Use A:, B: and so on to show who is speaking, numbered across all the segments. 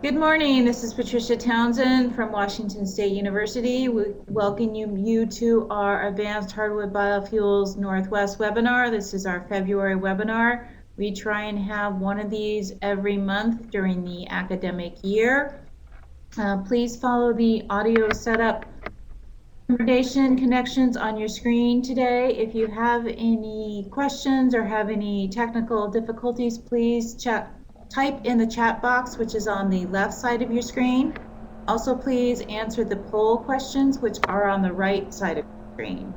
A: Good morning. This is Patricia Townsend from Washington State University. We welcome you to our Advanced Hardwood Biofuels Northwest webinar. This is our February webinar. We try and have one of these every month during the academic year. Please follow the audio setup recommendation connections on your screen today. If you have any questions or have any technical difficulties, please type in the chat box, which is on the left side of your screen. Also, please answer the poll questions, which are on the right side of your screen.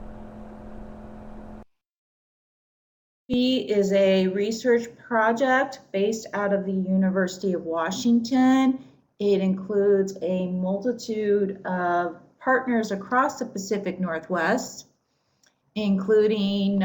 A: B is a research project based out of the University of Washington. It includes a multitude of partners across the Pacific Northwest, including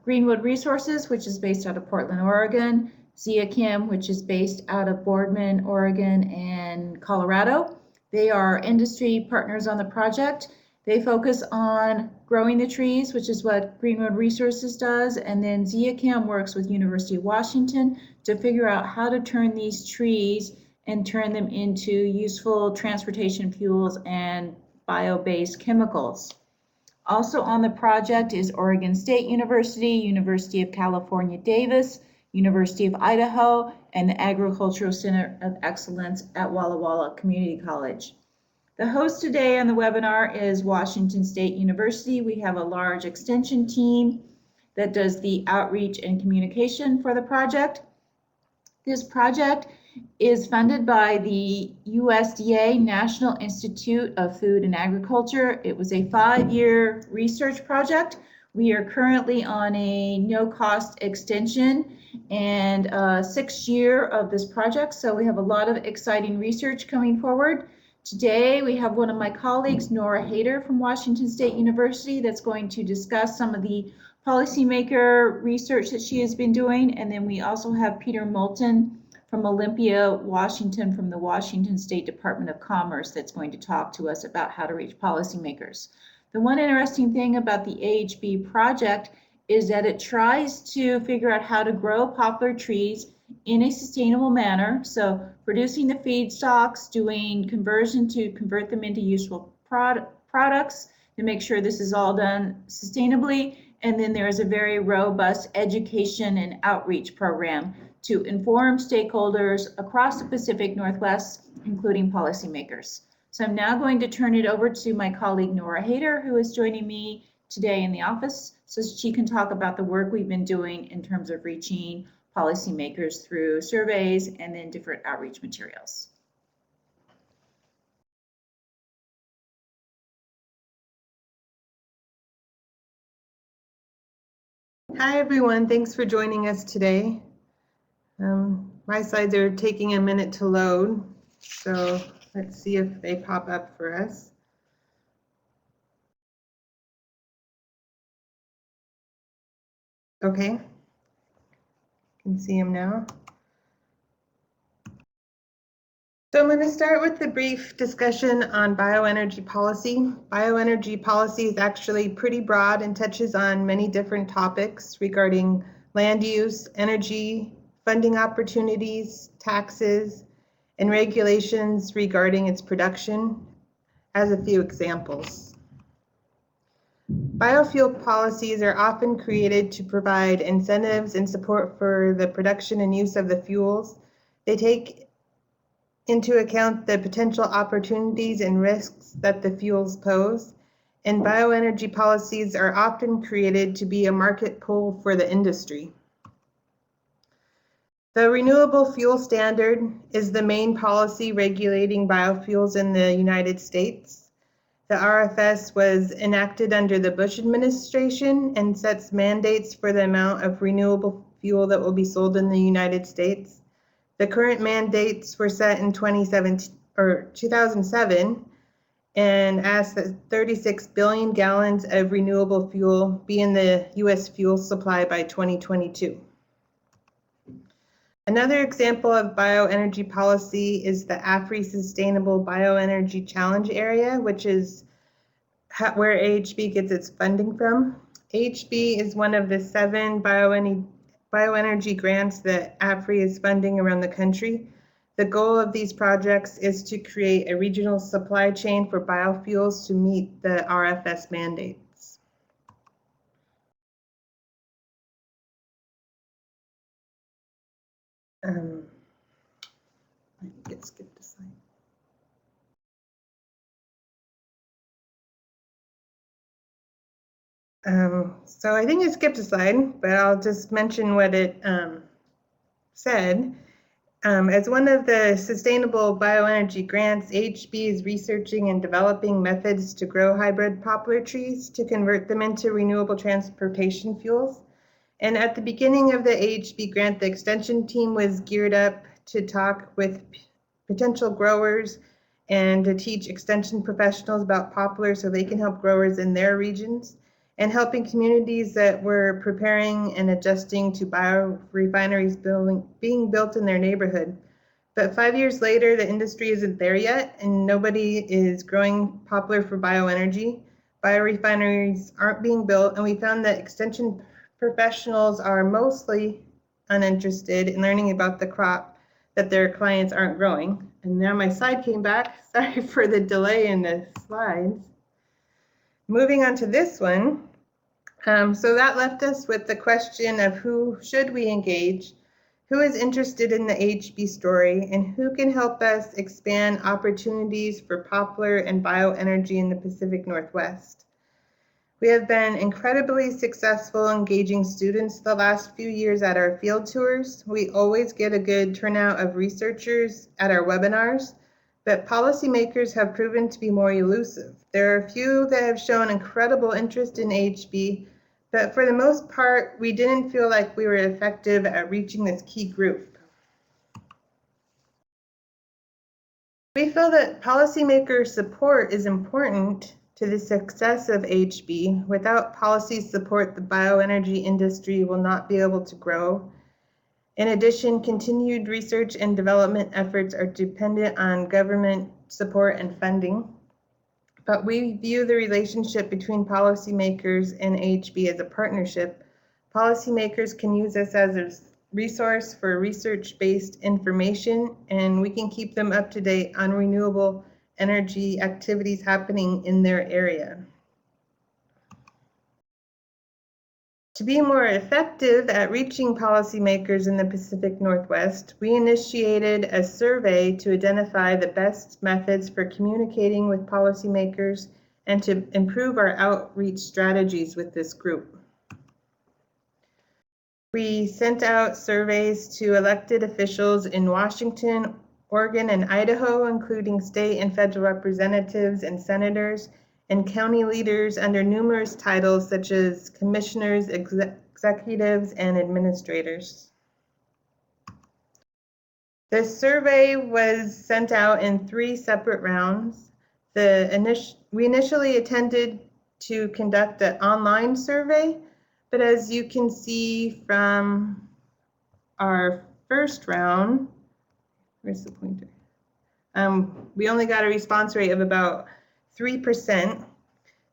A: Greenwood Resources, which is based out of Portland, Oregon, Ziachem, which is based out of Boardman, Oregon, and Colorado. They are industry partners on the project. They focus on growing the trees, which is what Greenwood Resources does, and then Ziachem works with University of Washington to figure out how to turn these trees and turn them into useful transportation fuels and bio-based chemicals. Also on the project is Oregon State University, University of California, Davis, University of Idaho, and the Agricultural Center of Excellence at Walla Walla Community College. The host today on the webinar is Washington State University. We have a large extension team that does the outreach and communication for the project. This project is funded by the USDA National Institute of Food and Agriculture. It was a 5-year research project. We are currently on a no-cost extension and 6th year of this project, so we have a lot of exciting research coming forward. Today we have one of my colleagues, Nora Haider from Washington State University, that's going to discuss some of the policymaker research that she has been doing, and then we also have Peter Moulton from Olympia, Washington, from the Washington State Department of Commerce that's going to talk to us about how to reach policymakers. The one interesting thing about the AHB project is that it tries to figure out how to grow poplar trees in a sustainable manner. So producing the feedstocks, doing conversion to convert them into useful products to make sure this is all done sustainably. And then there is a very robust education and outreach program to inform stakeholders across the Pacific Northwest, including policymakers. So I'm now going to turn it over to my colleague Nora Haider, who is joining me today in the office, so she can talk about the work we've been doing in terms of reaching policymakers through surveys and then different outreach materials.
B: Hi everyone, thanks for joining us today. My slides are taking a minute to load, so let's see if they pop up for us. Okay, you can see them now. So I'm going to start with the brief discussion on bioenergy policy. Bioenergy policy is actually pretty broad and touches on many different topics regarding land use, energy, funding opportunities, taxes, and regulations regarding its production, as a few examples. Biofuel policies are often created to provide incentives and support for the production and use of the fuels. They take into account the potential opportunities and risks that the fuels pose, and bioenergy policies are often created to be a market pull for the industry. The Renewable Fuel Standard is the main policy regulating biofuels in the United States. The RFS was enacted under the Bush administration and sets mandates for the amount of renewable fuel that will be sold in the United States. The current mandates were set in 2007 and asked that 36 billion gallons of renewable fuel be in the U.S. fuel supply by 2022. Another example of bioenergy policy is the AFRI Sustainable Bioenergy Challenge Area, which is where AHB gets its funding from. AHB is one of the 7 bioenergy grants that AFRI is funding around the country. The goal of these projects is to create a regional supply chain for biofuels to meet the RFS mandates. I think it skipped a slide. So I think it skipped a slide, but I'll just mention what it said. As one of the sustainable bioenergy grants, HB is researching and developing methods to grow hybrid poplar trees to convert them into renewable transportation fuels. And at the beginning of the AHB grant, the extension team was geared up to talk with potential growers and to teach extension professionals about poplar so they can help growers in their regions, and helping communities that were preparing and adjusting to biorefineries being built in their neighborhood. But 5 years later, the industry isn't there yet, and nobody is growing poplar for bioenergy. Biorefineries aren't being built, and we found that extension professionals are mostly uninterested in learning about the crop that their clients aren't growing. And now my slide came back. Sorry for the delay in the slides. Moving on to this one. So that left us with the question of who should we engage, who is interested in the HB story, and who can help us expand opportunities for poplar and bioenergy in the Pacific Northwest. We have been incredibly successful engaging students the last few years at our field tours. We always get a good turnout of researchers at our webinars, but policymakers have proven to be more elusive. There are a few that have shown incredible interest in HB, but for the most part, we didn't feel like we were effective at reaching this key group. We feel that policymaker support is important to the success of HB. Without policy support, the bioenergy industry will not be able to grow. In addition, continued research and development efforts are dependent on government support and funding. But we view the relationship between policymakers and HB as a partnership. Policymakers can use us as a resource for research-based information, and we can keep them up to date on renewable energy activities happening in their area. To be more effective at reaching policymakers in the Pacific Northwest, we initiated a survey to identify the best methods for communicating with policymakers and to improve our outreach strategies with this group. We sent out surveys to elected officials in Washington, Oregon, and Idaho, including state and federal representatives and senators, and county leaders under numerous titles such as commissioners, executives, and administrators. The survey was sent out in 3 separate rounds. We initially intended to conduct an online survey, but as you can see from our first round, where's the pointer? We only got a response rate of about 3%.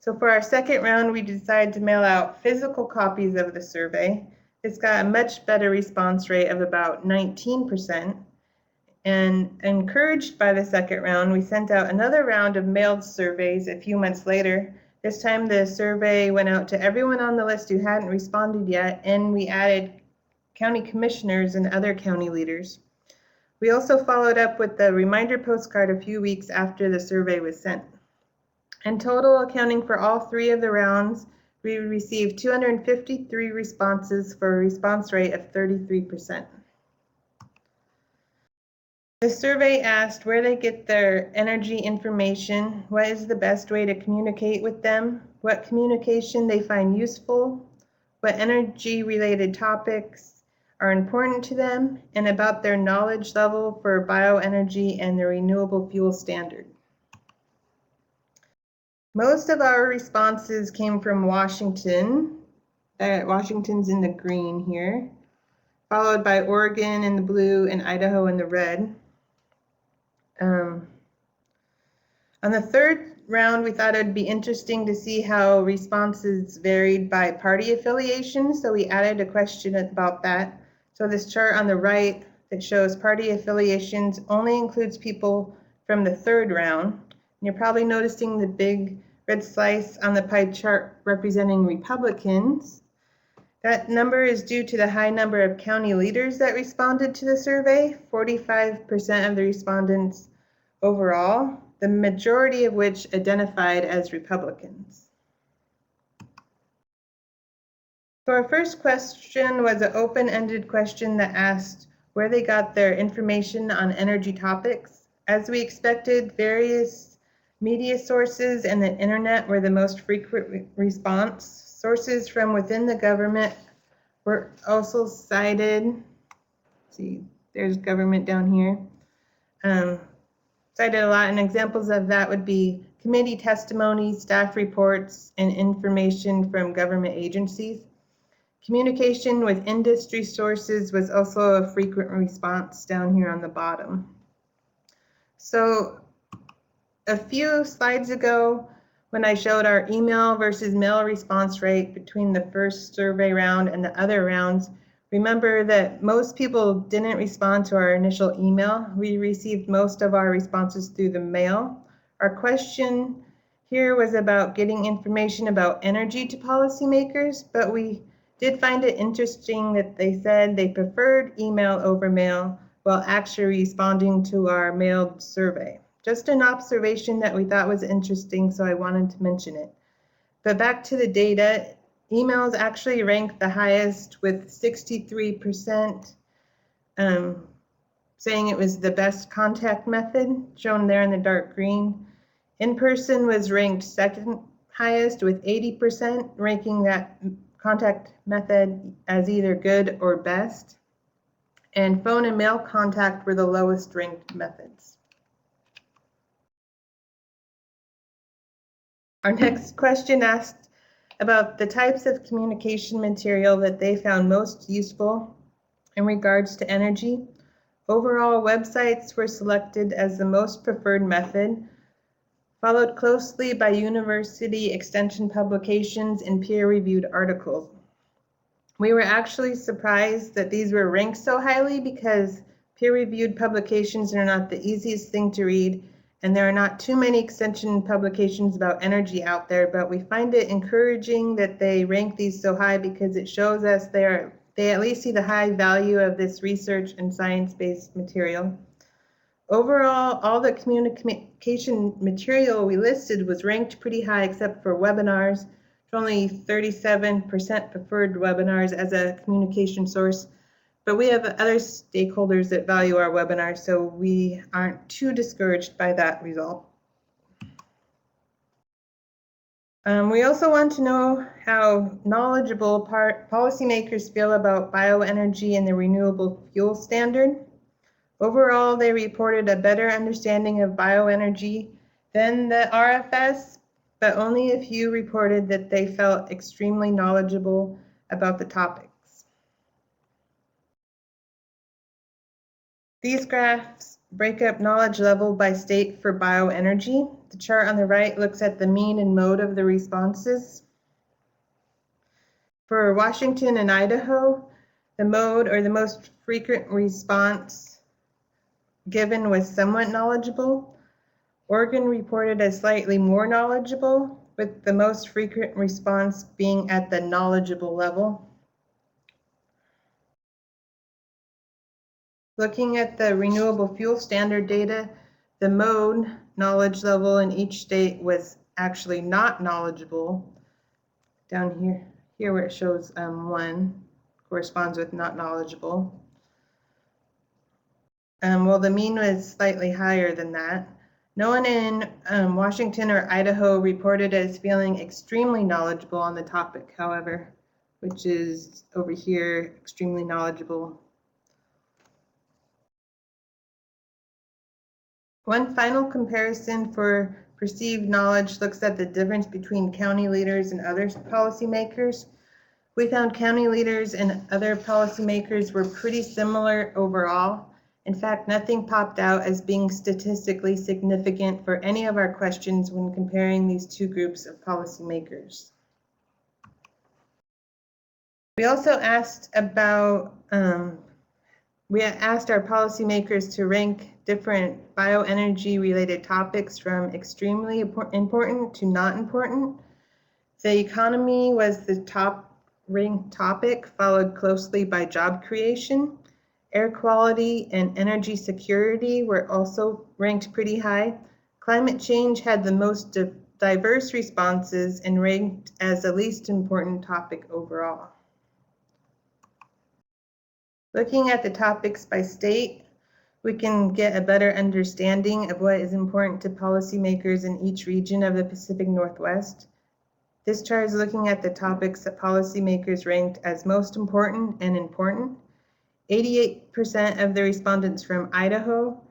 B: So for our second round, we decided to mail out physical copies of the survey. It's got a much better response rate of about 19%. And encouraged by the second round, we sent out another round of mailed surveys a few months later. This time the survey went out to everyone on the list who hadn't responded yet, and we added county commissioners and other county leaders. We also followed up with the reminder postcard a few weeks after the survey was sent. In total, accounting for all 3 of the rounds, we received 253 responses for a response rate of 33%. The survey asked where they get their energy information, what is the best way to communicate with them, what communication they find useful, what energy-related topics are important to them, and about their knowledge level for bioenergy and the renewable fuel standard. Most of our responses came from Washington. Washington's in the green here, followed by Oregon in the blue and Idaho in the red. On the third round, we thought it'd be interesting to see how responses varied by party affiliation, so we added a question about that. So this chart on the right, that shows party affiliations only includes people from the third round. And you're probably noticing the big red slice on the pie chart representing Republicans. That number is due to the high number of county leaders that responded to the survey, 45% of the respondents overall, the majority of which identified as Republicans. So our first question was an open-ended question that asked where they got their information on energy topics. As we expected, various media sources and the internet were the most frequent response. Sources from within the government were also cited. See, there's government down here. Cited a lot, and examples of that would be committee testimonies, staff reports, and information from government agencies. Communication with industry sources was also a frequent response down here on the bottom. So a few slides ago, when I showed our email versus mail response rate between the first survey round and the other rounds, remember that most people didn't respond to our initial email. We received most of our responses through the mail. Our question here was about getting information about energy to policymakers, but we did find it interesting that they said they preferred email over mail while actually responding to our mailed survey. Just an observation that we thought was interesting, so I wanted to mention it. But back to the data, emails actually ranked the highest with 63% saying it was the best contact method, shown there in the dark green. In-person was ranked second highest with 80%, ranking that contact method as either good or best. And phone and mail contact were the lowest ranked methods. Our next question asked about the types of communication material that they found most useful in regards to energy. Overall, websites were selected as the most preferred method, followed closely by university extension publications and peer-reviewed articles. We were actually surprised that these were ranked so highly because peer-reviewed publications are not the easiest thing to read, and there are not too many extension publications about energy out there, but we find it encouraging that they rank these so high because it shows us they at least see the high value of this research and science-based material. Overall, all the communication material we listed was ranked pretty high except for webinars. Only 37% preferred webinars as a communication source, but we have other stakeholders that value our webinars, so we aren't too discouraged by that result. We also want to know how knowledgeable policymakers feel about bioenergy and the renewable fuel standard. Overall, they reported a better understanding of bioenergy than the RFS, but only a few reported that they felt extremely knowledgeable about the topics. These graphs break up knowledge level by state for bioenergy. The chart on the right looks at the mean and mode of the responses. For Washington and Idaho, the mode or the most frequent response given was somewhat knowledgeable. Oregon reported as slightly more knowledgeable, with the most frequent response being at the knowledgeable level. Looking at the renewable fuel standard data, the mode knowledge level in each state was actually not knowledgeable. Down here where it shows 1 corresponds with not knowledgeable. Well, the mean was slightly higher than that. No one in Washington or Idaho reported as feeling extremely knowledgeable on the topic, however, which is over here, extremely knowledgeable. One final comparison for perceived knowledge looks at the difference between county leaders and other policymakers. We found county leaders and other policymakers were pretty similar overall. In fact, nothing popped out as being statistically significant for any of our questions when comparing these two groups of policymakers. We also asked about We asked our policymakers to rank different bioenergy related topics from extremely important to not important. The economy was the top ranked topic, followed closely by job creation. Air quality and energy security were also ranked pretty high. Climate change had the most diverse responses and ranked as the least important topic overall. Looking at the topics by state, we can get a better understanding of what is important to policymakers in each region of the Pacific Northwest. This chart is looking at the topics that policymakers ranked as most important and important. 88% of the respondents from Idaho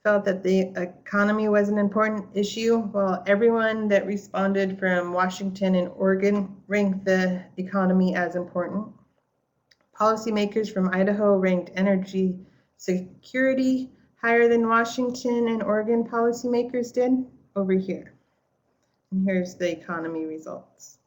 B: felt that the economy was an important issue, while everyone that responded from Washington and Oregon ranked the economy as important. Policymakers from Idaho ranked energy security higher than Washington and Oregon policymakers did over here. And here's the economy results.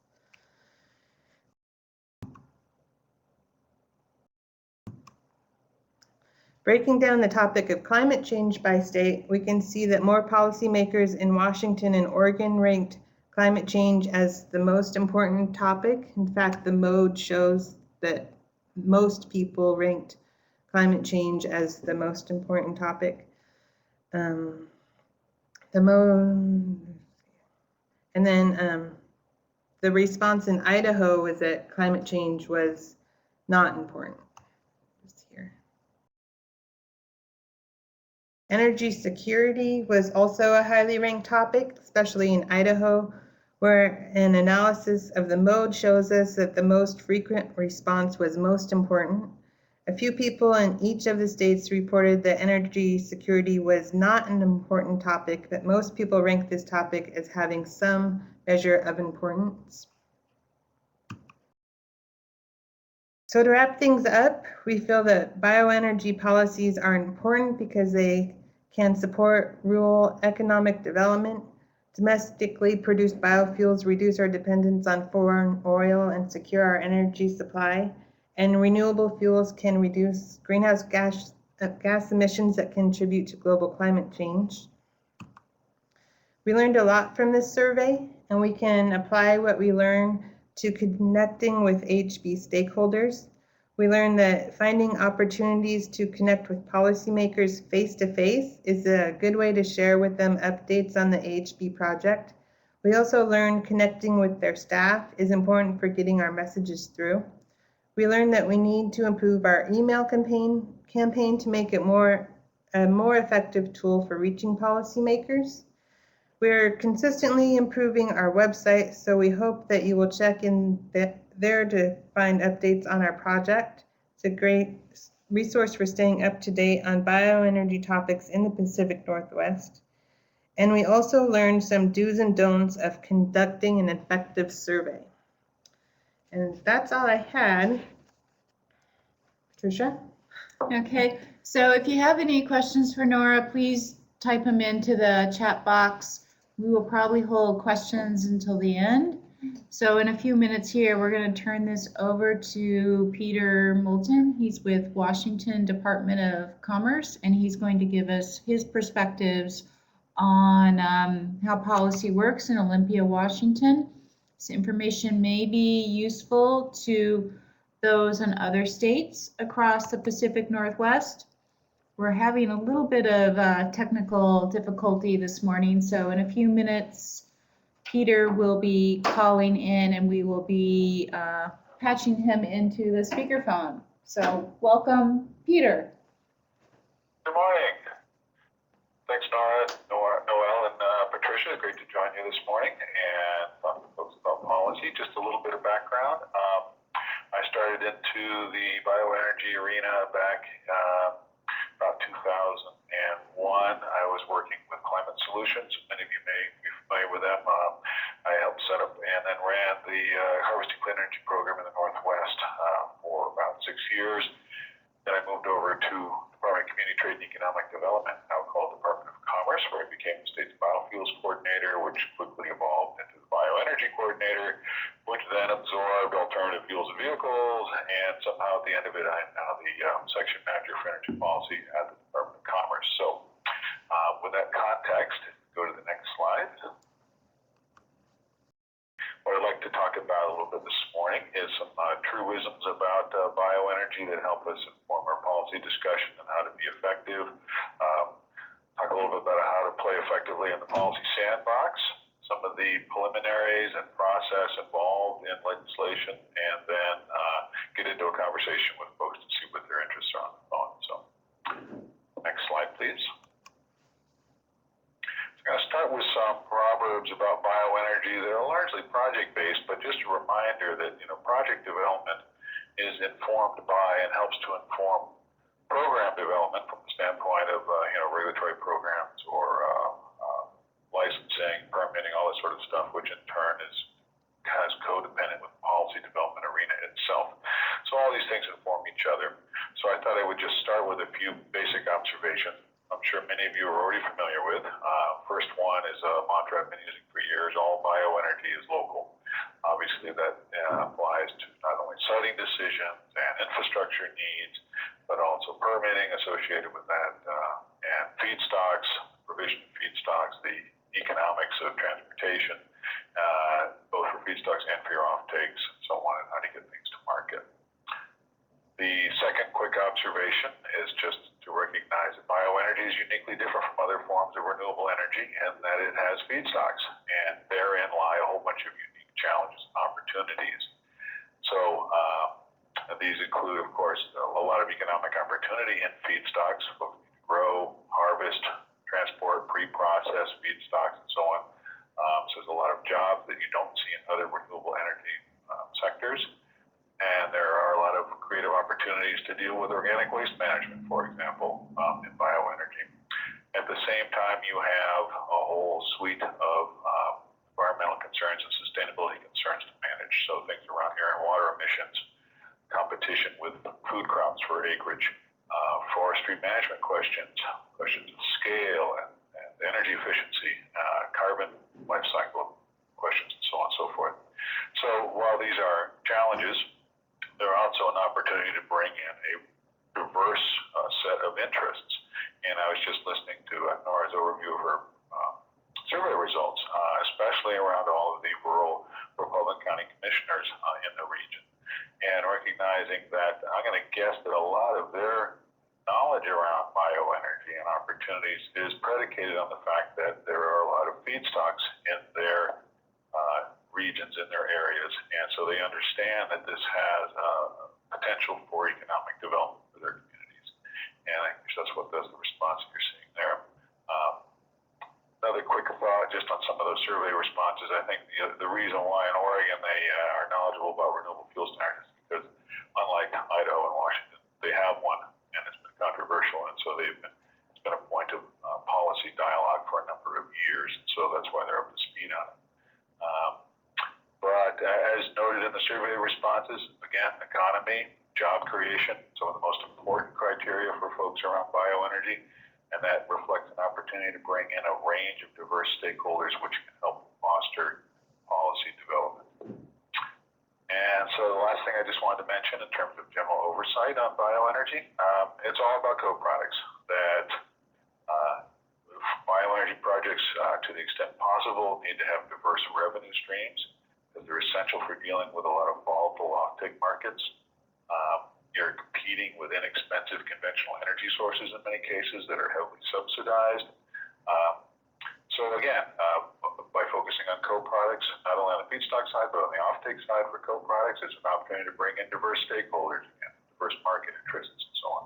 B: Breaking down the topic of climate change by state, we can see that more policymakers in Washington and Oregon ranked climate change as the most important topic. In fact, the mode shows that most people ranked climate change as the most important topic. The response in Idaho was that climate change was not important. Here. Energy security was also a highly ranked topic, especially in Idaho, where an analysis of the mode shows us that the most frequent response was most important. A few people in each of the states reported that energy security was not an important topic, but most people ranked this topic as having some measure of importance. So to wrap things up, we feel that bioenergy policies are important because they can support rural economic development. Domestically produced biofuels reduce our dependence on foreign oil and secure our energy supply. And renewable fuels can reduce greenhouse gas emissions that contribute to global climate change. We learned a lot from this survey, and we can apply what we learned to connecting with HB stakeholders. We learned that finding opportunities to connect with policymakers face-to-face is a good way to share with them updates on the HB project. We also learned connecting with their staff is important for getting our messages through. We learned that we need to improve our email campaign to make it a more effective tool for reaching policymakers. We're consistently improving our website, so we hope that you will check in there to find updates on our project. It's a great resource for staying up to date on bioenergy topics in the Pacific Northwest. And we also learned some do's and don'ts of conducting an effective survey. And that's all I had. Patricia?
A: Okay, so if you have any questions for Nora, please type them into the chat box. We will probably hold questions until the end. So in a few minutes here, we're going to turn this over to Peter Moulton. He's with Washington Department of Commerce, and he's going to give us his perspectives on how policy works in Olympia, Washington. This information may be useful to those in other states across the Pacific Northwest. We're having a little bit of technical difficulty this morning, so in a few minutes, Peter will be calling in and we will be patching him into the speakerphone. So welcome, Peter.
C: Good morning. Thanks, Noel, and Patricia. Great to join you this morning and talk to folks about policy. Just a little bit of background. I started into the bioenergy arena back about 2001. I was working with Climate Solutions. Many of you may be familiar with them. I helped set up and then ran the Harvesting Clean Energy program in the Northwest for about 6 years. Then I moved over to Department of Community Trade and Economic Development, now called Department of Commerce, where I became the state's biofuels coordinator, which quickly evolved into the bioenergy Bioenergy Coordinator, which then absorbed alternative fuels and vehicles, and somehow at the end of it, I am now the Section Manager for Energy Policy at the Department of Commerce. So with that context, go to the next slide. What I'd like to talk about a little bit this morning is some truisms about bioenergy that help us inform our policy discussion and how to be effective. Talk a little bit about how to play effectively in the policy sandbox, some of the preliminaries and process involved in legislation, and then get into a conversation with folks to see what their interests are on the phone. So next slide, please. I'm going to start with some proverbs about bioenergy. They're largely project-based, but just a reminder that project development is informed by and helps to inform program development from the standpoint of regulatory programs or licensing, permitting, all that sort of stuff, which in turn has codependent with the policy development arena itself. So all these things inform each other. So I thought I would just start with a few basic observations I'm sure many of you are already familiar with. First one is a mantra I've been using for years: all bioenergy is local. Obviously that applies to not only siting decisions and infrastructure needs, but also permitting associated with that, and feedstocks, provision of feedstocks, the economics of transportation, both for feedstocks and for your offtakes, and so on, and how to get things to market. The second quick observation is just to recognize that bioenergy is uniquely different from other forms of renewable energy, and that it has feedstocks, and therein lie a whole bunch of unique challenges and opportunities. So these include, of course, a lot of economic opportunity in feedstocks, folks need to grow, harvest, transport, pre-process feedstocks, and so on. So there's a lot of jobs that you don't see in other renewable energy sectors. And there are a lot of creative opportunities to deal with organic waste management, for example, in bioenergy. At the same time, you have a whole suite of environmental concerns and sustainability concerns to manage. So things around air and water emissions, competition with food crops for acreage, forestry management questions of scale and energy efficiency, carbon life cycle questions, and so on and so forth. So while these are challenges, they're also an opportunity to bring in a diverse set of interests. And I was just listening to Nora's overview of her survey results, especially around all of the rural Republican County commissioners in the region. And recognizing that, I'm going to guess that a lot of their knowledge around bioenergy and opportunities is predicated on the fact that there are a lot of feedstocks in their regions, in their areas, and so they understand that this has potential for economic development for their communities. And I think that's what the response you're seeing there. Another quick thought just on some of those survey responses. I think the reason why in Oregon they are knowledgeable about renewable fuel standards is because, unlike Idaho and Washington, they have one, and it's been controversial, and so it's been a point of policy dialogue for a number of years, and so that's why they're up to speed on it. But as noted in the survey responses, again, economy, job creation, some of the most important criteria for folks around bioenergy, and that reflects an opportunity to bring in a range of diverse stakeholders which can help foster policy development. And so the last thing I just wanted to mention in terms of general oversight on bioenergy, it's all about co-products. That bioenergy projects, to the extent possible, need to have diverse revenue streams, because they're essential for dealing with a lot of volatile offtake markets. You're competing with inexpensive conventional energy sources in many cases that are heavily subsidized. So again, by focusing on co-products, not only on the feedstock side, but on the offtake side for co-products, it's an opportunity to bring in diverse stakeholders and diverse market interests and so on.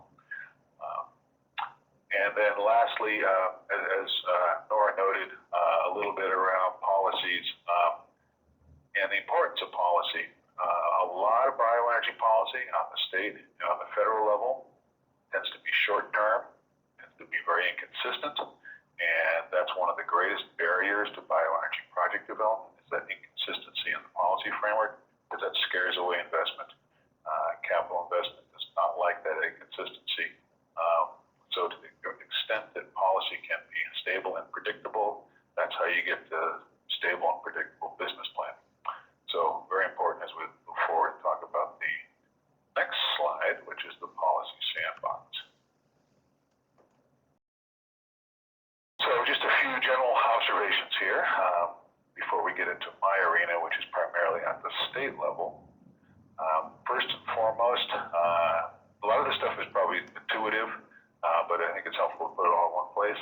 C: And then lastly, as Nora noted, a little bit around policies and the importance of policy. A lot of bioenergy policy on the state and on the federal level tends to be short-term, tends to be very inconsistent, and that's one of the greatest barriers to bioenergy project development, is that inconsistency in the policy framework, because that scares away investment. Capital investment does not like that inconsistency. So to the extent that policy can be stable and predictable, that's how you get the stable and predictable business planning. state level. First and foremost, a lot of this stuff is probably intuitive, but I think it's helpful to put it all in one place.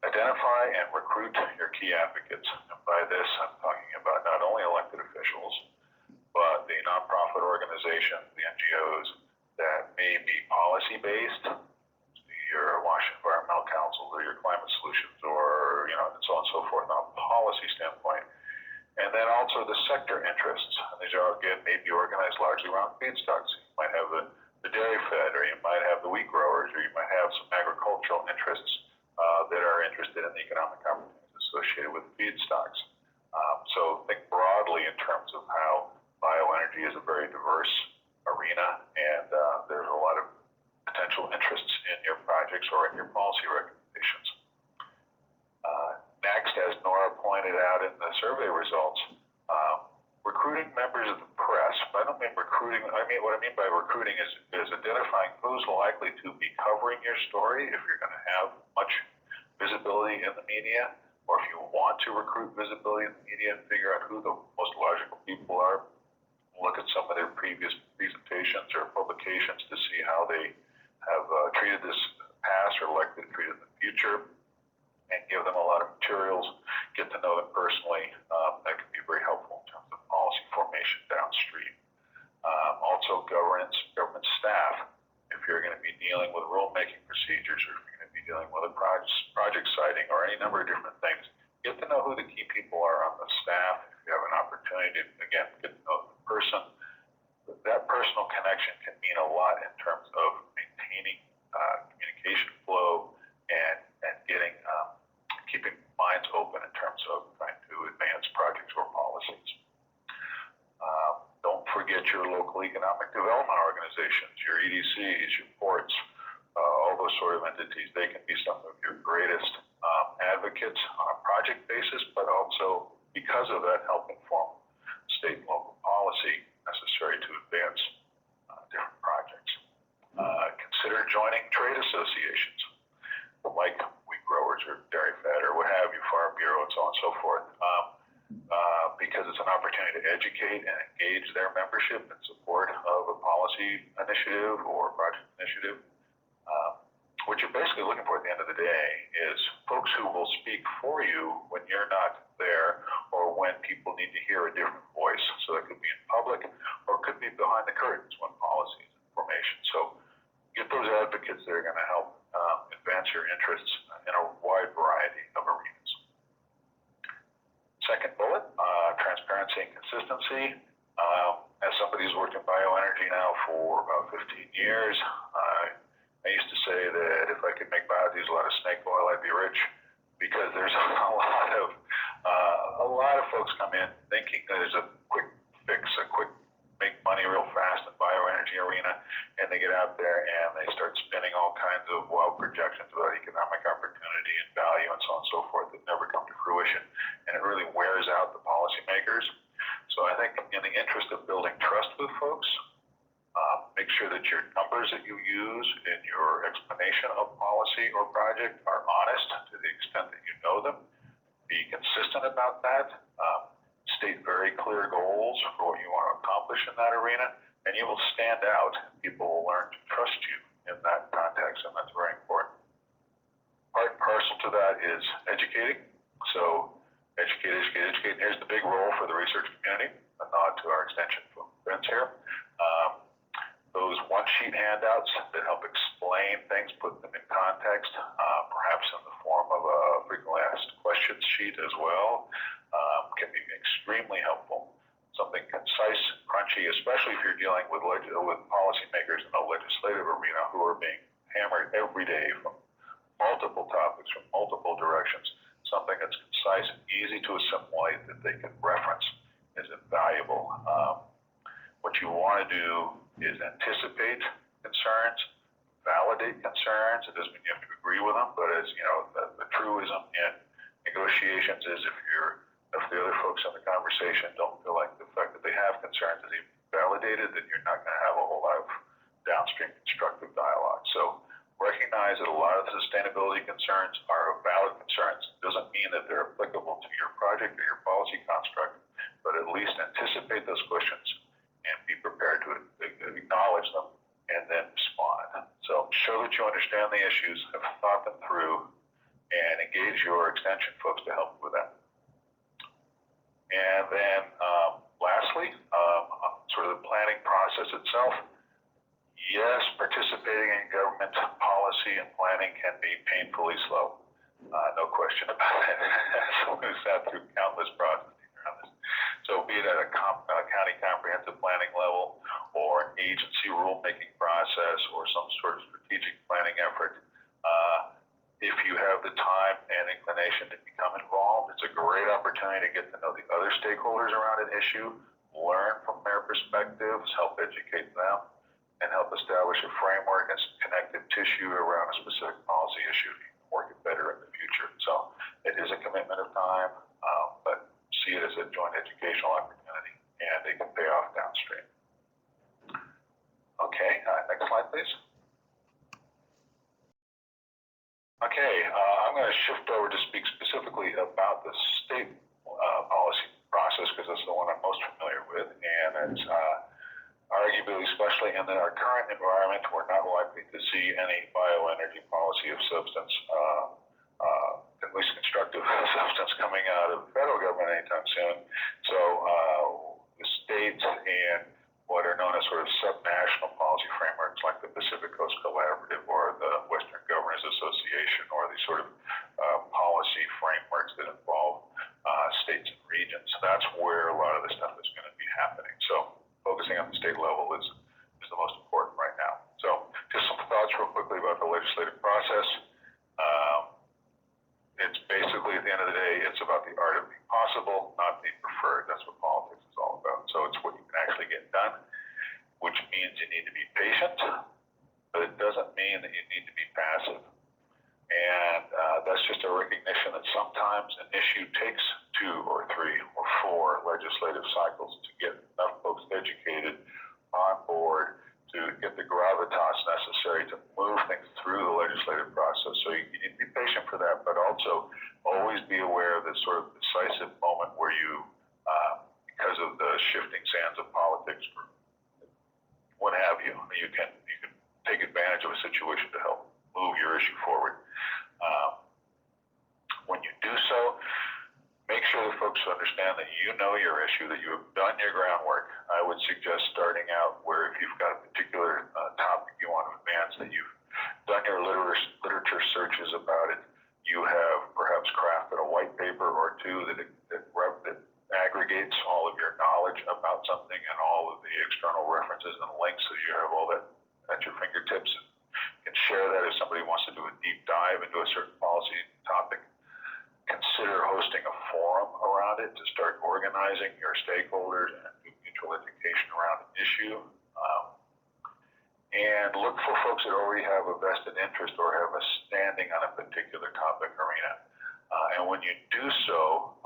C: Identify and recruit your key advocates. And by this, I'm talking about not only elected officials, but the nonprofit organizations, the NGOs that may be policy-based, your Washington Environmental Council or your Climate Solutions or, and so on and so forth on a policy standpoint. And then also the sector interests. And these are, again, maybe organized largely around feedstocks. You might have the dairy fed, or you might have the wheat growers, or you might have some agricultural interests that are interested in the economic opportunities associated with feedstocks. So think broadly in terms of how bioenergy is a very diverse arena, and there's a lot of potential interests in your projects or in your policy recommendations. Next, as Nora pointed out in the survey results, recruiting members of the press. But I don't mean recruiting, what I mean by recruiting is identifying who's likely to be covering your story if you're going to have much visibility in the media, or if you want to recruit visibility in the media and figure out who the most logical people are. Look at some of their previous presentations or publications to see how they have treated this in the past or likely to treat it in the future, and give them a lot of materials, get to know them personally. That can be very helpful in terms of policy formation downstream. Also government staff, if you're going to be dealing with rulemaking procedures, or if you're going to be dealing with a project siting or any number of different things, get to know who the key people are on the staff. If you have an opportunity to, again, get to know the person, that personal connection can mean a lot in terms of maintaining communication flow and getting keeping minds open in terms of trying to advance projects or policies. Don't forget your local economic development organizations, your EDCs, your ports, all those sort of entities. They can be some of your greatest advocates on a project basis, but also because of that help inform state and local policy necessary to advance different projects. Consider joining trade associations like wheat growers or dairy fed or what have you, Farm Bureau and so on and so forth, because it's an opportunity to educate and engage their membership in support of a policy initiative or project initiative. What you're basically looking for at the end of the day is folks who will speak for you when you're not there, or when people need to hear a different voice. So that could be in public, or it could be behind the curtains when policy is in formation. So get those advocates that are going to help advance your interests in a wide variety of arenas. Second bullet, transparency and consistency. As somebody who's worked in bioenergy now for about 15 years, I used to say that if I could make biodiesel out of snake oil, I'd be rich, because there's a lot of folks come in thinking there's a quick fix, a quick make money real fast in bioenergy arena, and they get out there and they start spinning all kinds of wild projections about economic opportunity and value and so on and so forth that never come to fruition, and it really wears out the policymakers. So I think in the interest of building trust with folks, make sure that your numbers that you use in your explanation of policy or project are honest to the extent that you know them. Be consistent about that. State very clear goals for what you want to accomplish in that arena, and you will stand out. People will learn to trust you in that context, and that's very important. Part and parcel to that is educating. So educate. Here's the big role for the research community, a nod to our extension friends here. Those one-sheet handouts that help explain things, put them in context, perhaps in the form of a frequently asked questions sheet as well, can be extremely helpful. Something concise, crunchy, especially if you're dealing with policymakers in the legislative arena who are being hammered every day from multiple topics, from multiple directions. Something that's concise and easy to assimilate that they can reference is invaluable. What you want to do is anticipate concerns, validate concerns. It doesn't mean you have to agree with them, but as you know, the truism in negotiations is if the other folks in the conversation don't feel like the fact that they have concerns is even validated, then you're not going to have a whole lot of downstream constructive dialogue. So recognize that a lot of the sustainability concerns are valid concerns. It doesn't mean that they're applicable to your project or your policy construct, but but at least anticipate those questions and be prepared to acknowledge them and then respond. So show that you understand the issues, have thought them through, and engage your extension folks to help with that. And then lastly, sort of the planning process itself. Yes, participating in government policy and planning can be painfully slow. No question about it. Someone who sat through countless processes around this. So be it at a county comprehensive planning level or an agency rulemaking process or some sort of strategic planning effort, if you have the time and inclination to become involved, it's a great opportunity to get to know the other stakeholders around an issue, learn from their perspectives, help educate them, and help establish a framework and connective tissue around a specific policy issue to work it better in the future. So it is a commitment of time, but see it as a joint educational opportunity, and it can pay off downstream. Okay, next slide, please. Okay, I'm going to shift over to speak specifically about the state policy process because that's the one I'm most familiar with, and it's arguably, especially in our current environment, we're not likely to see any bioenergy policy of substance, at least constructive substance, coming out of the federal government anytime soon. So the states and what are known as sort of subnational policy frameworks like the Pacific Coast Collaborative or the Western Governors Association or these sort of policy frameworks that involve states and regions. That's where a lot of this stuff is going to be happening. So focusing on the state level is the most important right now. So just some thoughts real quickly about the legislative process. It's basically, at the end of the day, it's about the art of the possible, not the preferred. That's what politics is all about. So it's what you can actually get done, which means you need to be patient, but it doesn't mean that you need to be passive. And that's just a recognition that sometimes an issue takes 2 or 3 or 4 legislative cycles to get enough folks educated, on board, to get the gravitas necessary to move things through the legislative process. So you need to be patient for that, but also always be aware of this sort of decisive moment where you, because of the shifting sands of politics, or what have you, you can take advantage of a situation to help move your issue forward. When you do so, make sure that folks understand that you know your issue, that you have done your groundwork. I would suggest starting out where if you've got a particular topic you want to advance, that you've done your literature searches about it, you have perhaps crafted a white paper or two that aggregates all of your knowledge about something and all of the external references and links, so you have all that at your fingertips. You can share that if somebody wants to do a deep dive into a certain policy topic. Consider hosting a forum around it to start organizing your stakeholders and do mutual education around an issue. And look for folks that already have a vested interest or have a standing on a particular topic arena. And when you do so,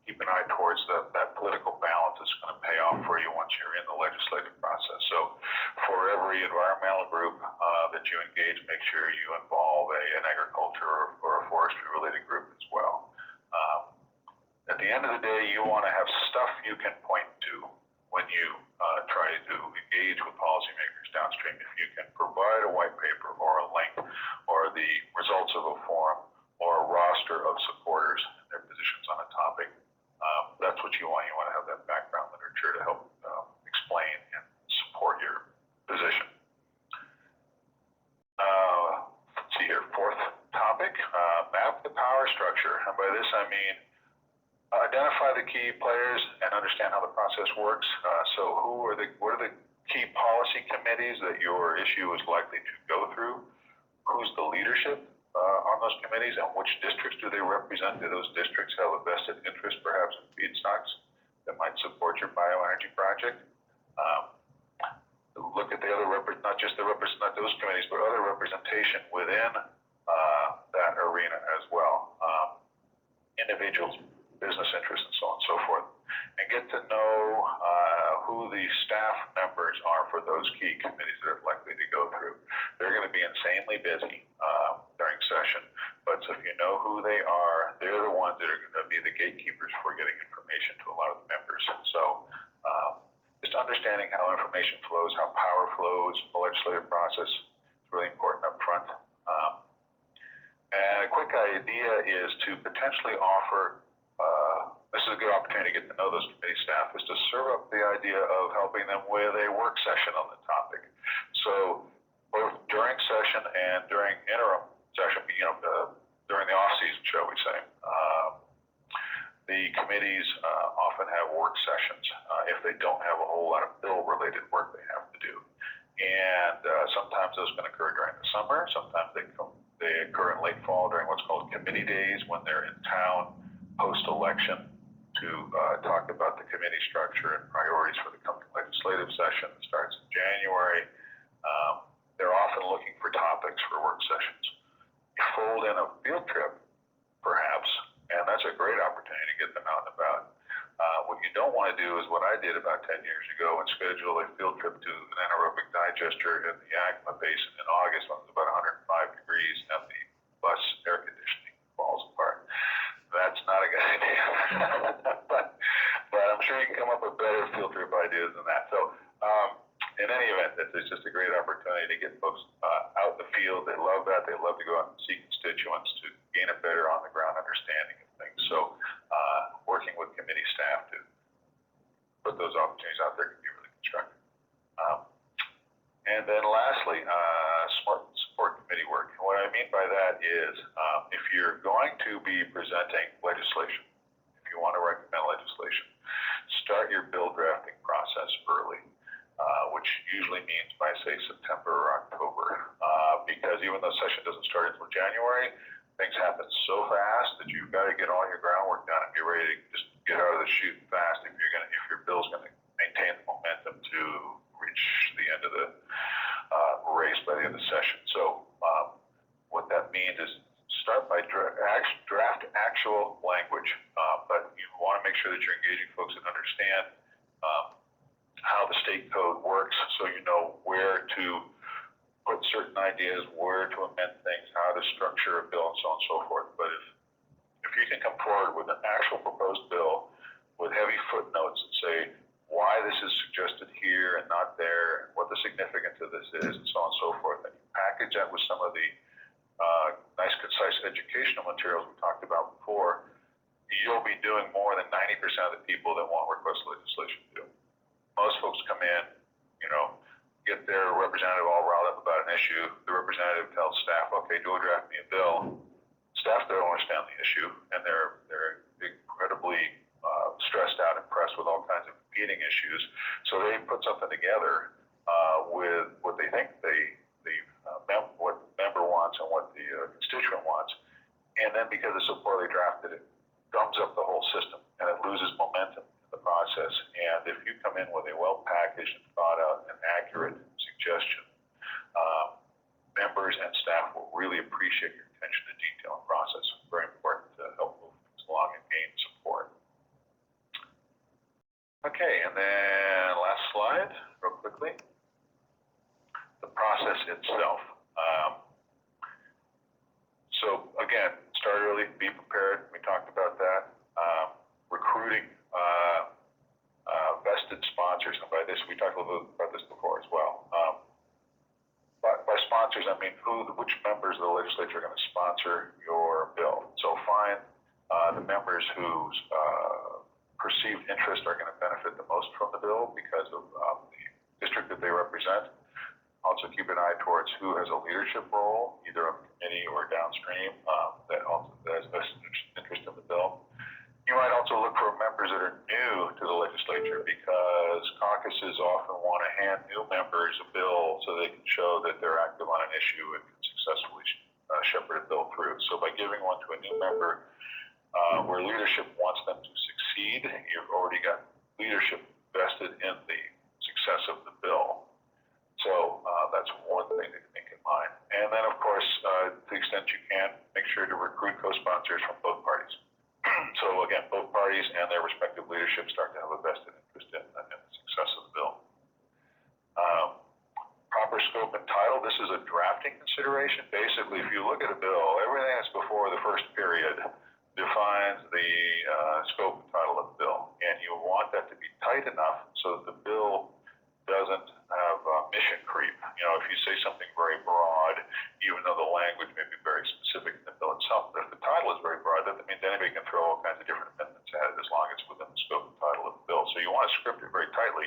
C: keep an eye towards that political balance that's going to pay off for you once you're in the legislative process. So for every environmental group that you engage, make sure you involve an agriculture or a forestry related group as well. At the end of the day, you want to have stuff you can point to when you try to engage with policymakers downstream. If you can provide a white paper or a link or the results of a forum or a roster of supporters and their positions on a topic, that's what you want. You want to have that background literature to help explain and support your position. Let's see here, 4th topic, map the power structure. And by this I mean identify the key players and understand how the process works. So what are the key policy committees that your issue is likely to go through? Who's the leadership on those committees, and which districts do they represent? Do those districts have a vested interest perhaps in feedstocks that might support your bioenergy project? Look at the other, not those committees, but other representation within that arena as well. Individuals, business interests, and so on and so forth. And get to know who the staff members are for those key committees that are likely to go through. They're going to be insanely busy during session, but so if you know who they are, they're the ones that are going to be the gatekeepers for getting information to a lot of the members. understanding how information flows, how power flows in the legislative process is really important up front. And a quick idea is to potentially offer, this is a good opportunity to get to know those committee staff, is to serve up the idea of helping them with a work session on the topic. So both during session and during interim session, during the off season, shall we say, the committees often have work sessions if they don't have a whole lot of bill-related work they have to do. And sometimes those can occur during the summer. Sometimes they occur in late fall during what's called committee days, when they're in town post-election to talk about the committee structure and priorities for the coming legislative session that starts in January. They're often looking for topics for work sessions. You fold in a field trip, perhaps, and that's a great opportunity to get them out and about. What you don't want to do is what I did about 10 years ago and schedule a field trip to an anaerobic digester in the Yakima Basin in August when it's about 105 degrees and the bus air conditioning falls apart. That's not a good idea. but I'm sure you can come up with better field trip ideas than that. So in any event, it's just a great opportunity to get folks out in the field. They love that. They love to go out and see constituents to gain a better on-the-ground understanding of things. So working with committee staff to put those opportunities out there can be really constructive. And then lastly, support committee work. And what I mean by that is if you're going to be presenting legislation, if you want to recommend legislation, start your bill drafting process early, which usually means by, say, September or October, because even though session doesn't start until January, things happen so fast that you've got to get all your groundwork done and be ready to just get out of the chute fast if your bill's going to maintain the momentum to reach the end of the race by the end of the session. So what that means is start by draft actual language, but you want to make sure that you're engaging folks that understand how the state code works, so you know where to put certain ideas, where to amend things, how to structure a bill, and so on and so forth. But if you can come forward with an actual proposed bill with heavy footnotes and say why this is suggested here and not there, and what the significance of this is, and so on and so forth, and you package that with some of the nice, concise educational materials we talked about before, you'll be doing more than 90% of the people that want request legislation do. Most folks come in, get their representative all riled up about an issue. The representative tells staff, okay, do draft me a bill. Staff don't understand the issue, and they're incredibly stressed out and pressed with all kinds of competing issues. So they put something together with what they think what the member wants and what the constituent wants. And then because it's so poorly drafted, it gums up the whole system and it loses momentum in the process. And if you come in with a well-packaged and thought out and accurate suggestion, members and staff will really appreciate your attention to detail and process. Very important to help move things along and gain support. Okay, and then last slide, real quickly. The process itself. So again, start early, be prepared. We talked about that. Recruiting vested sponsors, and by this, we talked a little bit about this before as well. By sponsors, I mean which members of the legislature are going to sponsor your bill. So find the members whose perceived interest are going to benefit the most from the bill because of the district that they represent. Also keep an eye towards who has a leadership role, either on the committee or downstream, that has vested interest in the bill. You might also look for members that are new to the legislature, because caucuses often want to hand new members a bill so they can show that they're active on an issue and can successfully shepherd a bill through. So by giving one to a new member where leadership wants them to succeed, you've already got leadership vested in the success of the bill. So that's one thing to keep in mind. And then, of course, to the extent you can, make sure to recruit co-sponsors from both parties. So again, both parties and their respective leadership start to have a vested interest in the success of the bill. Proper scope and title. This is a drafting consideration. Basically, if you look at a bill, everything that's before the first period defines the scope and title of the bill. And you want that to be tight enough so that the bill Now, if you say something very broad, even though the language may be very specific in the bill itself, but if the title is very broad, that means anybody can throw all kinds of different amendments at it as long as it's within the scope and title of the bill. So you want to script it very tightly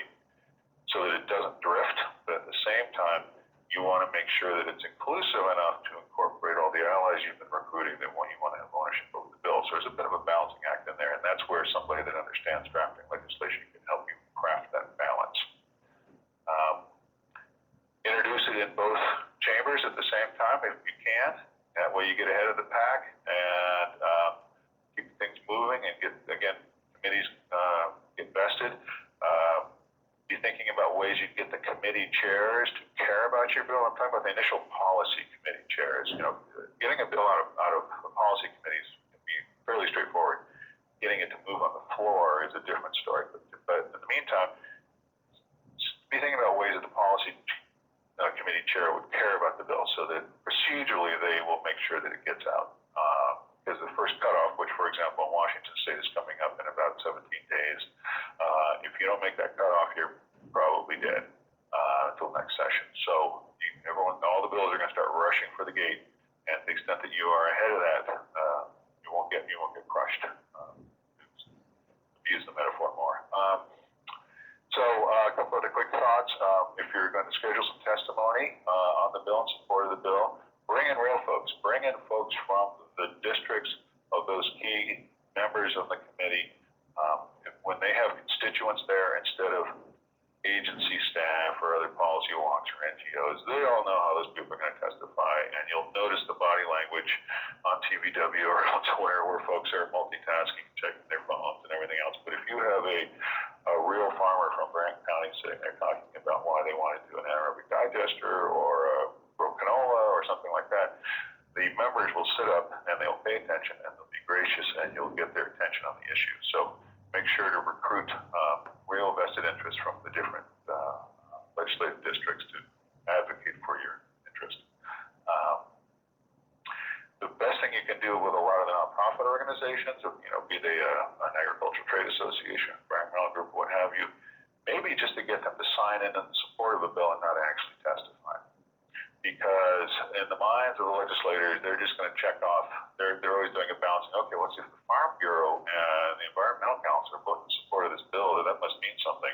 C: so that it doesn't drift, but at the same time, you want to make sure that it's inclusive enough to incorporate all the allies you've been recruiting that want you want to have ownership over the bill. So there's a bit of a balancing act in there, and that's where somebody that understands drafting legislation can help you craft that balance. Introduce it in both chambers at the same time if you can. That way you get ahead of the pack and keep things moving and get, again, committees get vested. Be thinking about ways you can get the committee chairs to care about your bill. I'm talking about the initial policy committee chairs. You know, getting a bill out of the policy committees can be fairly straightforward. Getting it to move on the floor is a different story. But in the meantime, be thinking about ways that the policy committee chair would care about the bill so that procedurally they will make sure that it gets out. Because the first cutoff, which for example in Washington State is coming up in about 17 days, if you don't make that cutoff, you're probably dead until next session. So all the bills are going to start rushing for the gate, and to the extent that you are ahead of that, you won't get crushed. Use the metaphor more. So a couple other quick thoughts. If you're going to schedule some testimony on the bill in support of the bill, bring in real folks. Bring in folks from the districts of those key members of the committee. When they have constituents there instead of agency staff or other policy wonks or NGOs, they all know how those people are going to testify, and you'll notice the body language on TVW or elsewhere where folks are multitasking, checking their phones and everything else. But if you have a real farmer from Grant County sitting there talking about why they want to do an anaerobic digester or a grow canola or something like that, the members will sit up and they'll pay attention and they'll be gracious and you'll get their attention on the issue. So make sure to recruit real vested interest from the different legislative districts to advocate for your interest. The best thing you can do with a lot of the nonprofit organizations, be they an agricultural trade association, environmental group, what have you, maybe just to get them to sign in support of a bill and not actually testify. Because in the minds of the legislators, they're just going to check off. They're always doing a balancing. Okay, let's see if the Farm Bureau and the Environmental Council are both in support of this bill. That must mean something,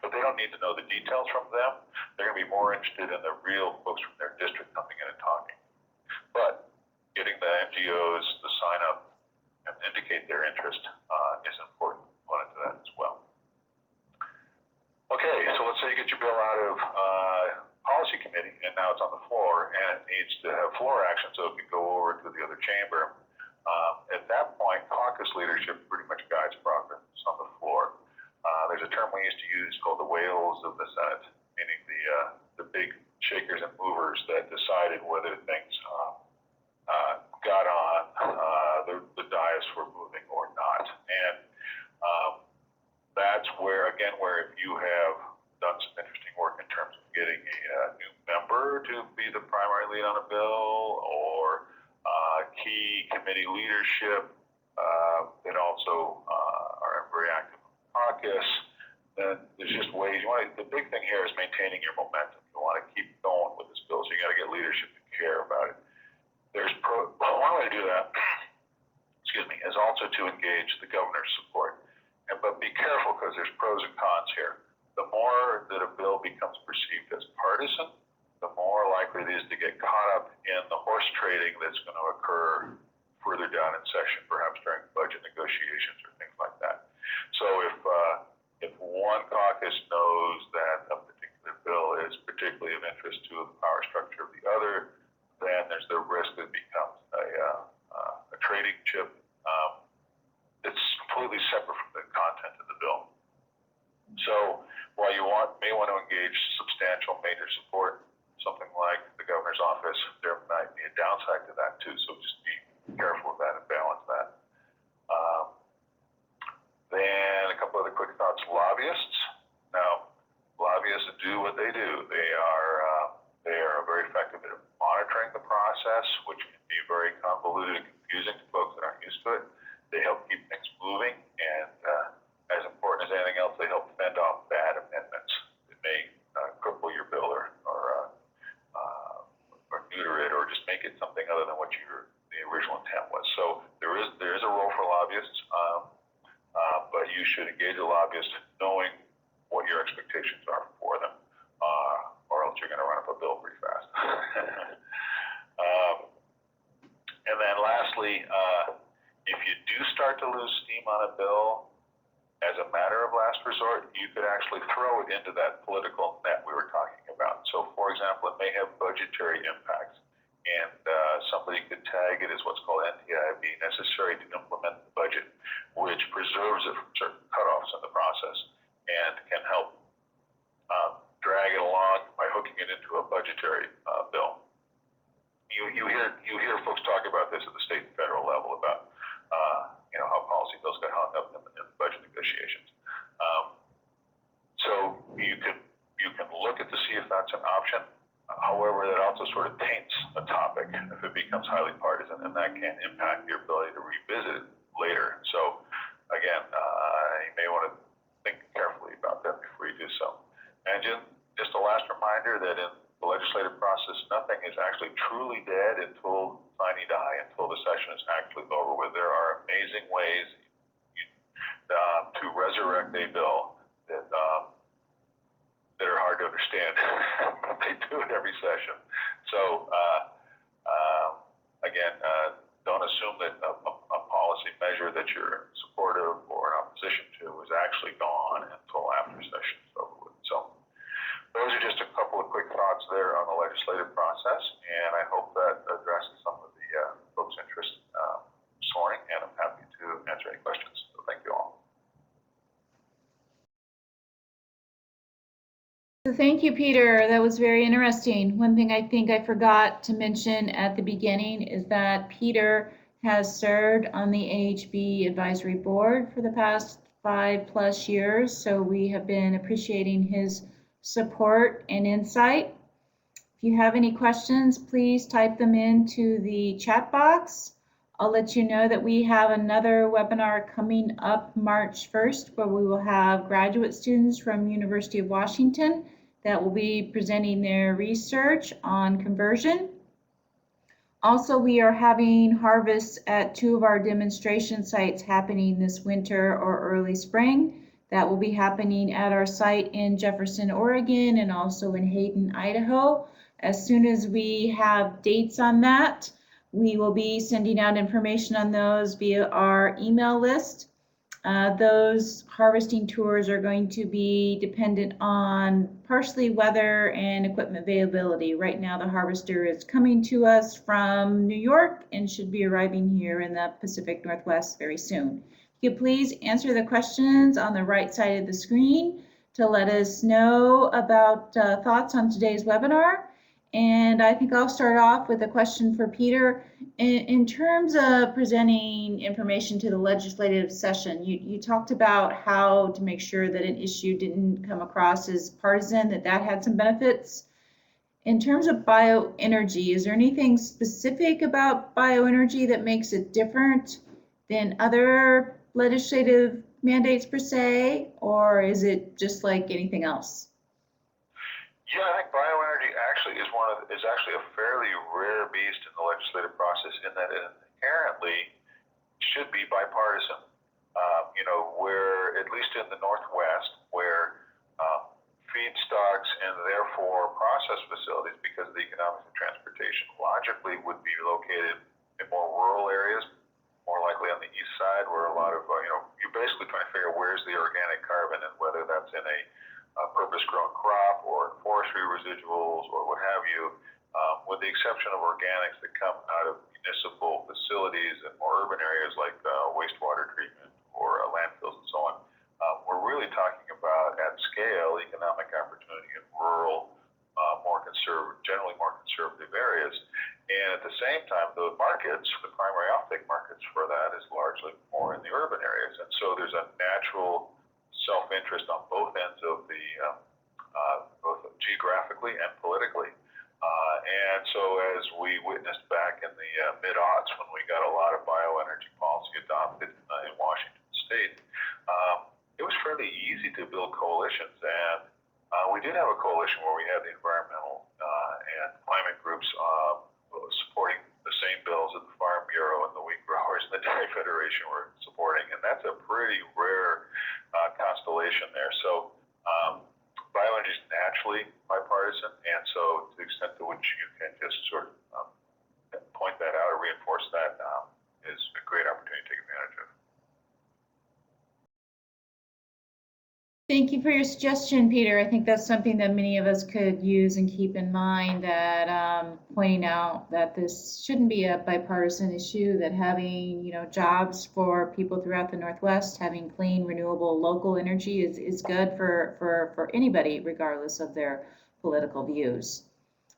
C: But they don't need to know the details from them. They're going to be more interested in the real folks from their district coming in and talking. But getting the NGOs to sign up and indicate their interest is an important component to that as well. Okay, so let's say you get your bill out of policy committee and now it's on the floor and it needs to have floor action so it can go over to the other chamber. At that point, caucus leadership pretty much guides progress on the floor. There's a term we used to use called the whales of the Senate, meaning the big shakers and movers that decided whether things got on the dais were moving or not. And that's where if you have done some interesting work in terms of getting a new member to be the primary lead on a bill or key committee leadership that also are very active in the caucus, then there's just ways. The big thing here is maintaining your momentum. You want to keep going with this bill, so you got to get leadership to care about it. One way to do that, is also to engage the governor's support. But be careful because there's pros and cons here. The more that a bill becomes perceived as partisan, the more likely it is to get caught up in the horse trading that's going to occur further down in session, perhaps during budget negotiations or things like that. So if one caucus knows that a particular bill is particularly of interest to the power structure of the other, then there's the risk that it becomes a trading chip that's completely separate from the content of the bill. So while you may want to engage substantial major support, something like the governor's office, there might be a downside to that too. So just be careful of that and balance that. Then a couple other quick thoughts. Lobbyists. Now, lobbyists do what they do. They are very effective at monitoring the process, which can be very convoluted and confusing to folks that aren't used to it. They help keep things moving, and as important as anything else, they help fend off bad amendments that may cripple your bill or what the original intent was. So there is a role for lobbyists, but you should engage a lobbyist knowing what your expectations are for them, or else you're going to run up a bill pretty fast. And then lastly, if you do start to lose steam on a bill, as a matter of last resort, you could actually throw it into that political net we were talking about. So, for example, it may have budgetary impacts, and somebody could tag it as what's called NTIB, necessary to implement the budget, which preserves it from certain cutoffs in the process and can help drag it along by hooking it into a budgetary bill. You hear folks talk about this at the state and federal level about how policy bills got hung up in budget negotiations. So you can look at to see if that's an option. However, that also sort of taints a topic if it becomes highly partisan, and that can impact your ability to revisit it later. So again, you may want to think carefully about that before you do so. And just a last reminder that in the legislative process, nothing is actually truly dead until sine die, until the session is actually over with. There are amazing ways to resurrect a bill that are hard to understand, but they do it every session. So again, don't assume that a policy measure that you're supportive or in opposition to is actually gone until after session is over with. So those are just a couple of quick thoughts there on the legislative process, and I hope that addresses some of the folks' interest this morning, and I'm happy to answer any questions. So thank you all.
A: So thank you, Peter. That was very interesting. One thing I think I forgot to mention at the beginning is that Peter has served on the AHB advisory board for the past 5+ years. So we have been appreciating his support and insight. If you have any questions, please type them into the chat box. I'll let you know that we have another webinar coming up March 1st, where we will have graduate students from University of Washington that will be presenting their research on conversion. Also, we are having harvests at 2 of our demonstration sites happening this winter or early spring. That will be happening at our site in Jefferson, Oregon, and also in Hayden, Idaho. As soon as we have dates on that, we will be sending out information on those via our email list. Those harvesting tours are going to be dependent on partially weather and equipment availability. Right now, the harvester is coming to us from New York and should be arriving here in the Pacific Northwest very soon. If you please answer the questions on the right side of the screen to let us know about thoughts on today's webinar. And I think I'll start off with a question for Peter. In terms of presenting information to the legislative session, you talked about how to make sure that an issue didn't come across as partisan, that had some benefits. In terms of bioenergy, is there anything specific about bioenergy that makes it different than other legislative mandates per se, or is it just like anything else?
C: Yeah, I think bioenergy actually is actually a fairly rare beast in the legislative process, in that it inherently should be bipartisan. Where at least in the Northwest, where feedstocks and therefore process facilities, because of the economics of transportation, logically would be located in more rural areas, more likely on the east side, where a lot of you're basically trying to figure out where's the organic carbon, and whether that's in a purpose-grown crop or forestry residuals or what have you, with the exception of organics that come out of municipal facilities in more urban areas like wastewater treatment or landfills and so on. We're really talking about, at scale, economic opportunity in rural, generally more conservative areas. And at the same time, the markets, the primary offtake markets for that, is largely more in the urban areas. And so there's a natural self-interest on both ends of the, both geographically and politically. And so as we witnessed back in the mid-aughts, when we got a lot of bioenergy policy adopted in Washington State, it was fairly easy to build coalitions. And we did have a coalition where we had the environmental and climate groups supporting the same bill you can just sort of point that out or reinforce that is a great opportunity to take advantage of.
A: Thank you for your suggestion, Peter. I think that's something that many of us could use and keep in mind, that pointing out that this shouldn't be a bipartisan issue, that having, jobs for people throughout the Northwest, having clean, renewable, local energy is good for anybody, regardless of their political views.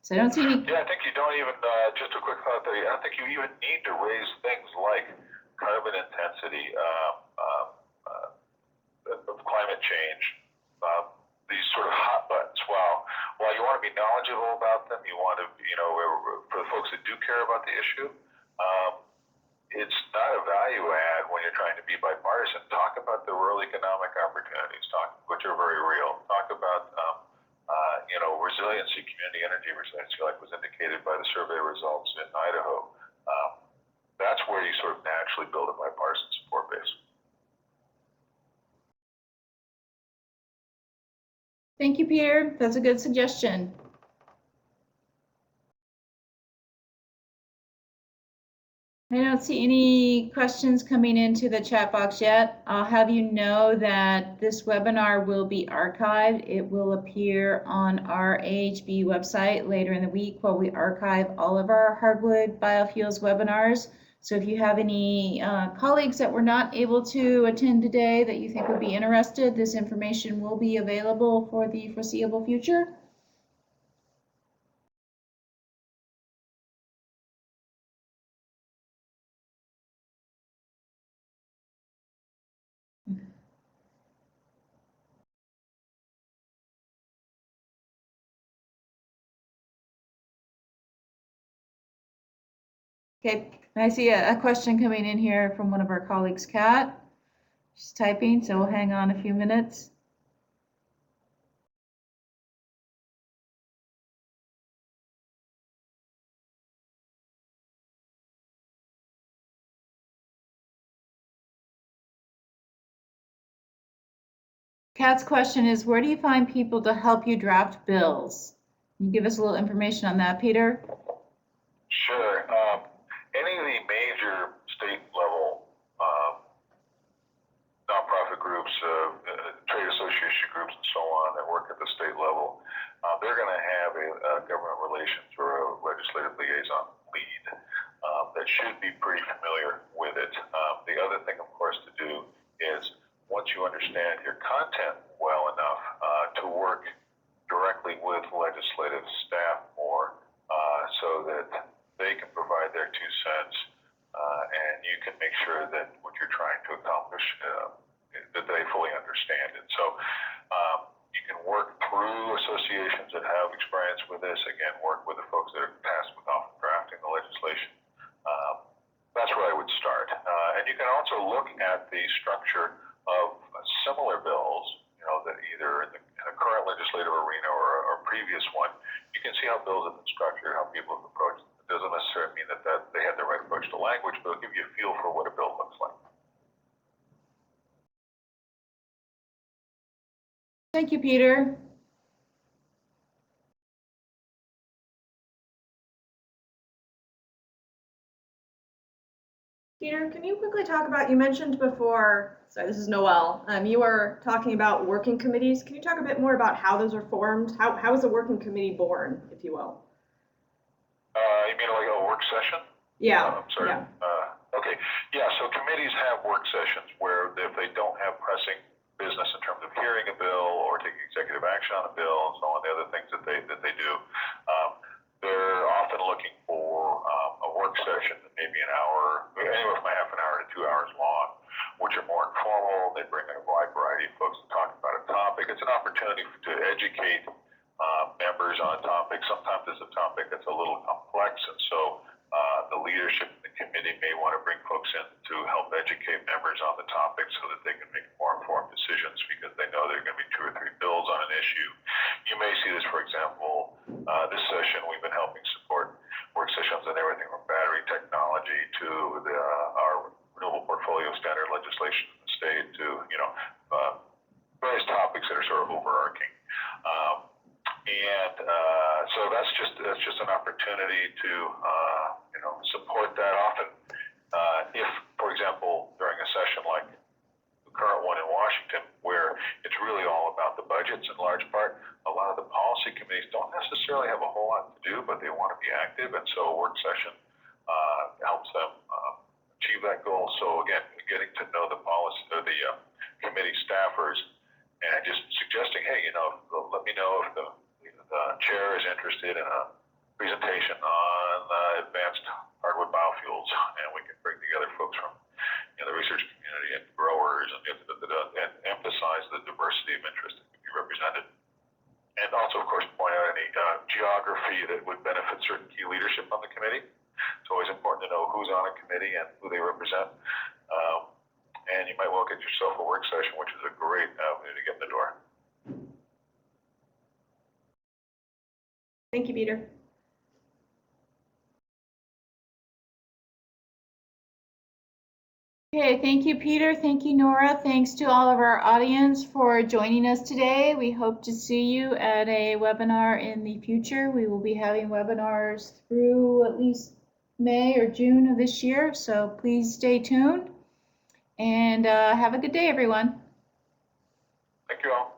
A: So I don't see any.
C: Yeah, I think you don't even, just a quick thought there, I don't think you even need to raise things like carbon intensity, of climate change, these sort of hot buttons. While you want to be knowledgeable about them, you want to, for the folks that do care about the issue, it's not a value add when you're trying to be bipartisan. Talk about the rural economic opportunities, which are very real. Talk about, resiliency, community energy resiliency, like was indicated by the survey results in Idaho. That's where you sort of naturally build a bipartisan support base.
A: Thank you, Peter. That's a good suggestion. I don't see any questions coming into the chat box yet. I'll have you know that this webinar will be archived. It will appear on our AHB website later in the week, where we archive all of our hardwood biofuels webinars. So if you have any colleagues that were not able to attend today that you think would be interested, this information will be available for the foreseeable future. Okay, I see a question coming in here from one of our colleagues, Kat. She's typing, so we'll hang on a few minutes. Kat's question is, where do you find people to help you draft bills? Can you give us a little information on that, Peter?
C: Sure. Any of the major state level nonprofit groups, trade association groups, and so on that work at the state level, they're going to have a government relations or a legislative liaison lead that should be pretty familiar with it. The other thing, of course, to do is, once you understand your content well enough, to work directly with legislative staff more, so that they can provide their 2 cents, and you can make sure that what you're trying to accomplish, that they fully understand it. So you can work through associations that have experience with this. Again, work with the folks that are tasked with often drafting the legislation. That's where I would start. And you can also look at the structure of similar bills, that either in the current legislative arena or a previous one. You can see how bills have been structured, how people have approached them. It doesn't necessarily mean that they had the right approach to language, but it'll give you a feel for what a bill looks like.
A: Thank you, Peter.
D: Peter, can you quickly talk about, you mentioned before, sorry, this is Noelle, you were talking about working committees. Can you talk a bit more about how those are formed? How is a working committee born, if you will?
C: You mean like a work session?
D: Yeah.
C: I'm sorry.
D: Yeah.
C: Okay. Yeah, so committees have work sessions where if they don't have pressing business in terms of hearing a bill or taking executive action on a bill and so on, the other things that they do, they're often looking for a work session that maybe an hour, anywhere from a half an hour to 2 hours long, which are more informal. They bring in a wide variety of folks to talk about a topic. It's an opportunity to educate members on topics. Sometimes it's a topic that's a little complex, and so the leadership of the committee may want to bring folks in to help educate members on the topic so that they can make more informed decisions, because they know there are going to be 2 or 3 bills on an issue. You may see this, for example, this session we've been helping support work sessions on everything from battery technology to our renewable portfolio standard legislation in the state to various topics that are sort of overarching. So that's just an opportunity opportunity to, support that often. If, for example, during a session like the current one in Washington, where it's really all about the budgets in large part, a lot of the policy committees don't necessarily have a whole lot to do, but they want to be active, and so a work session helps them achieve that goal. So again, getting to know the policy or the committee staffers, and just suggesting, hey, let me know if the chair is interested in a presentation on advanced hardwood biofuels, and we can bring together folks from the research community and growers and emphasize the diversity of interest that can be represented. And also, of course, point out any geography that would benefit certain key leadership on the committee. It's always important to know who's on a committee and who they represent. And you might well get yourself a work session, which is a great avenue to get in the door.
D: Thank you, Peter.
A: Okay, thank you, Peter. Thank you, Nora. Thanks to all of our audience for joining us today. We hope to see you at a webinar in the future. We will be having webinars through at least May or June of this year, so please stay tuned. And have a good day, everyone.
C: Thank you all.